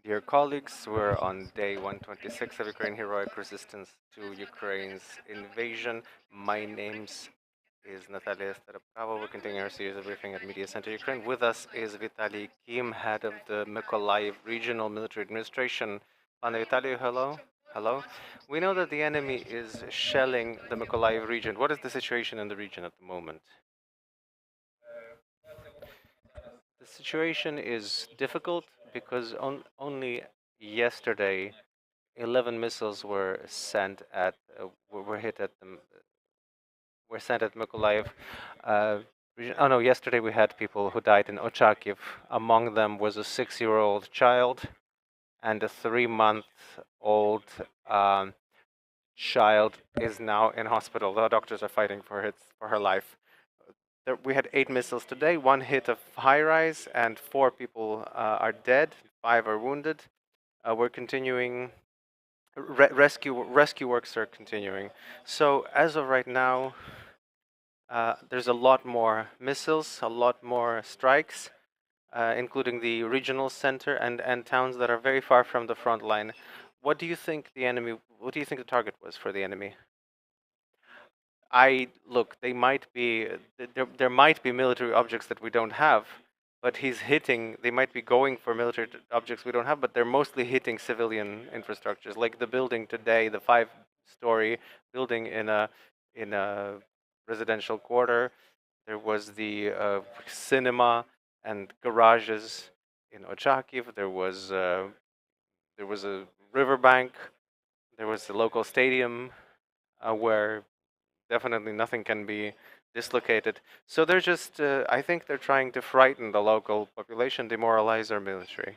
Dear colleagues, we're on day 126 of Ukraine heroic resistance to Ukraine's invasion. My name's is Natalia Starapkava. We're continuing our series of briefing at Media Center Ukraine. With us is Vitaliy Kim, head of the Mykolaiv Regional Military Administration. Pane Vitaliy, hello. Hello. We know that the enemy is shelling the Mykolaiv region. What is the situation in the region at the moment? The situation is difficult because only yesterday 11 missiles were hit at the were sent at Mykolaiv. Region. Oh no! Yesterday we had people who died in Ochakiv. Among them was a 6-year-old child and a 3-month-old um, child is now in hospital. The doctors are fighting for her life. We had 8 missiles today. One hit a high-rise, and 4 people are dead. 5 are wounded. We're continuing. Rescue works are continuing. So as of right now, there's a lot more missiles, a lot more strikes, including the regional center and towns that are very far from the front line. What do you think the enemy? What do you think the target was for the enemy? I look. They might be there might be military objects that we don't have, but he's hitting. They might be going for military objects we don't have, but they're mostly hitting civilian infrastructures, like the building today, the 5-story building in a residential quarter. There was the cinema and garages in Ochakiv. There was a riverbank. There was the local stadium where definitely nothing can be dislocated. So they're just, I think they're trying to frighten the local population, demoralize our military.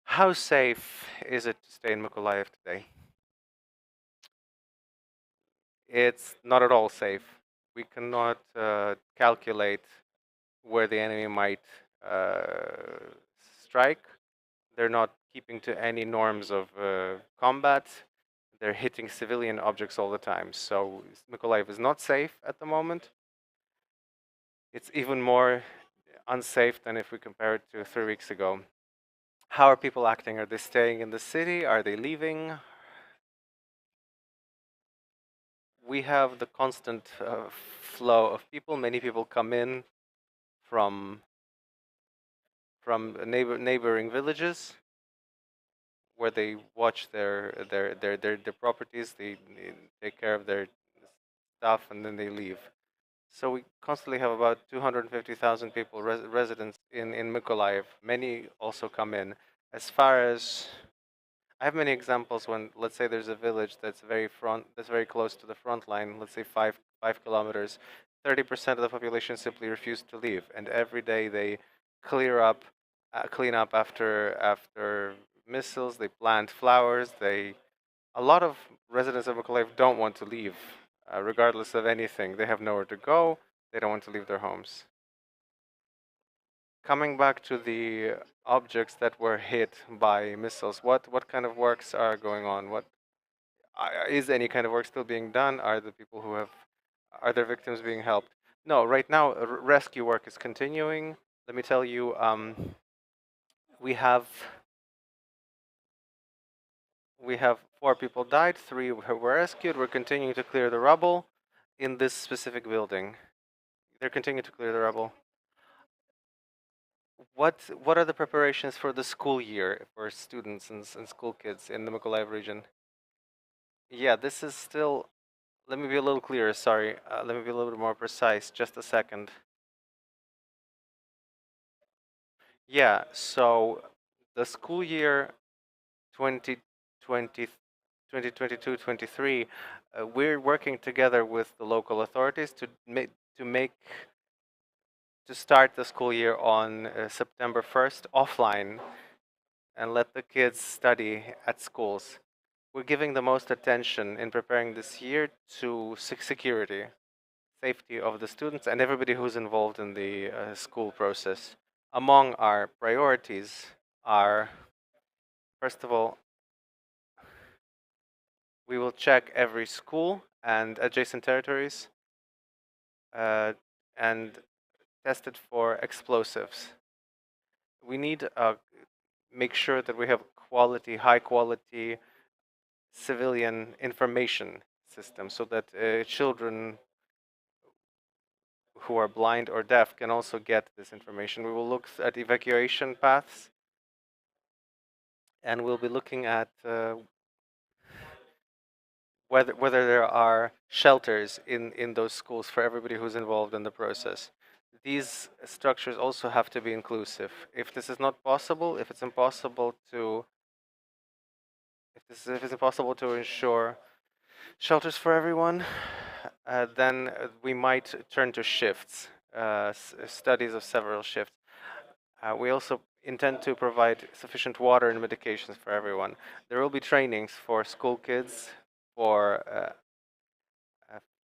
How safe is it to stay in Mykolaiv today? It's not at all safe. We cannot calculate where the enemy might strike. They're not keeping to any norms of combat. They're hitting civilian objects all the time. So Mykolaiv is not safe at the moment. It's even more unsafe than if we compare it to 3 weeks ago. How are people acting? Are they staying in the city? Are they leaving? We have the constant flow of people. Many people come in from neighboring villages where they watch their properties. They take care of their stuff and then they leave. So we constantly have about 250,000 people, residents in Mykolaiv. Many also come in. As far as I have many examples when, let's say, there's a village that's very close to the front line. Let's say 5 kilometers. 30% of the population simply refuse to leave, and every day they clean up after missiles. They plant flowers. A lot of residents of Mykolaiv don't want to leave, regardless of anything. They have nowhere to go. They don't want to leave their homes. Coming back to the objects that were hit by missiles, what kind of works are going on? What is any kind of work still being done? Are there victims being helped? No, right now rescue work is continuing. Let me tell you, we have we have 4 people died, 3 were rescued. We're continuing to clear the rubble in this specific building. They're continuing to clear the rubble. What are the preparations for the school year for students and school kids in the Mykolaiv region? Yeah, this is still. Let me be a little clearer. Sorry. Let me be a little bit more precise. Just a second. Yeah. So the school year 2020, 2022-23, we're working together with the local authorities to start the school year on September 1st offline and let the kids study at schools. We're giving the most attention in preparing this year to security, safety of the students and everybody who's involved in the school process. Among our priorities are, first of all, we will check every school and adjacent territories uh, and test it for explosives. We need make sure that we have quality, high quality civilian information system, so that children who are blind or deaf can also get this information. We will look at evacuation paths, and we'll be looking at whether there are shelters in those schools for everybody who's involved in the process. These structures also have to be inclusive. If this is not possible, if it's impossible to if it's impossible to ensure shelters for everyone, then we might turn to shifts, studies of several shifts. We also intend to provide sufficient water and medications for everyone. There will be trainings for school kids, for uh,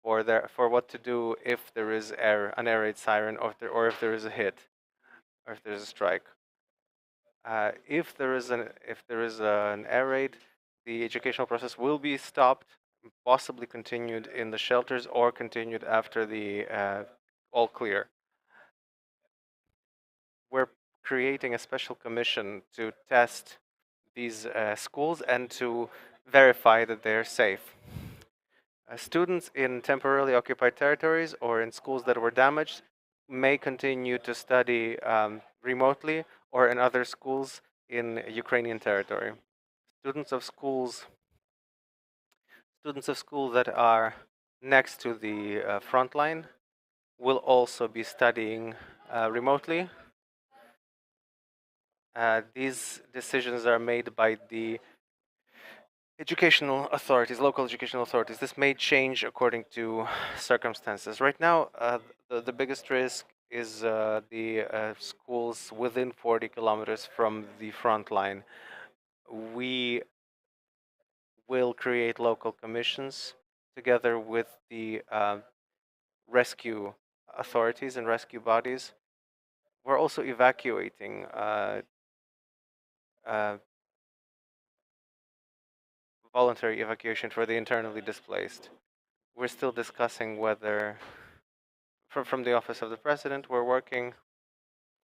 for what to do if there is an air raid siren, or if there is a hit, or if there is a strike. If there is an air raid, the educational process will be stopped, possibly continued in the shelters, or continued after the all clear. We're creating a special commission to test these schools and to verify that they're safe. Students in temporarily occupied territories or in schools that were damaged may continue to study remotely or in other schools in Ukrainian territory. Students of schools, that are next to the front line will also be studying remotely. These decisions are made by the educational authorities, local educational authorities. This may change according to circumstances. Right now, the biggest risk is the schools within 40 kilometers from the front line. We will create local commissions together with the rescue authorities and rescue bodies. We're also evacuating uh, voluntary evacuation for the internally displaced. We're still discussing whether, from the Office of the President, we're working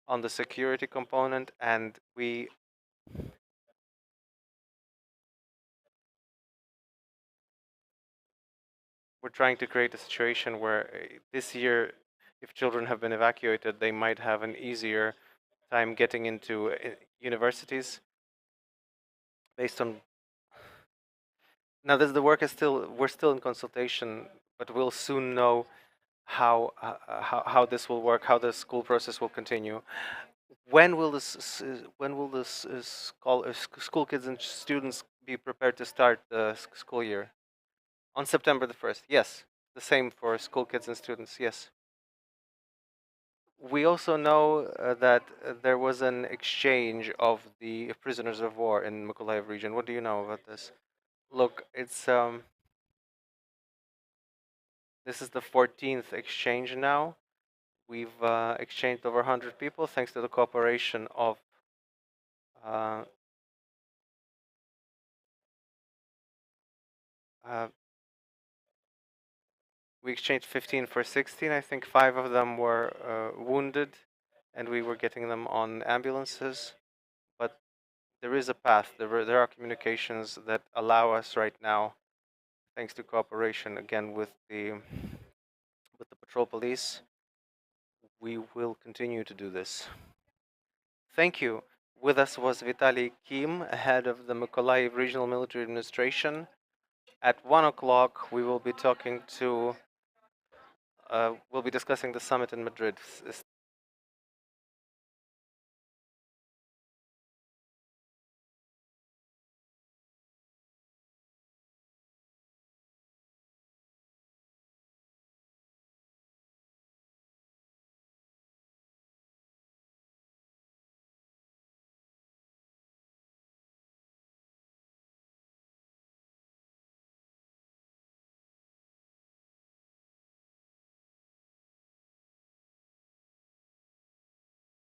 on the security component, and we're trying to create a situation where this year, if children have been evacuated, they might have an easier time getting into universities based on. Now, this the work is still we're still in consultation, but we'll soon know how this will work, how the school process will continue. When will this school kids and students be prepared to start the school year? On September the 1st. Yes. The same for school kids and students. Yes. We also know that there was an exchange of the prisoners of war in Mykolaiv region. What do you know about this? Look, it's this is the 14th exchange now. We've exchanged over 100 people thanks to the cooperation of uh, uh, we exchanged 15 for 16. I think 5 of them were wounded, and we were getting them on ambulances. But there is a path. There are communications that allow us right now, thanks to cooperation again with the patrol police. We will continue to do this. Thank you. With us was Vitaliy Kim, head of the Mykolaiv Regional Military Administration. At 1 o'clock, we will be talking to. We'll be discussing the summit in Madrid.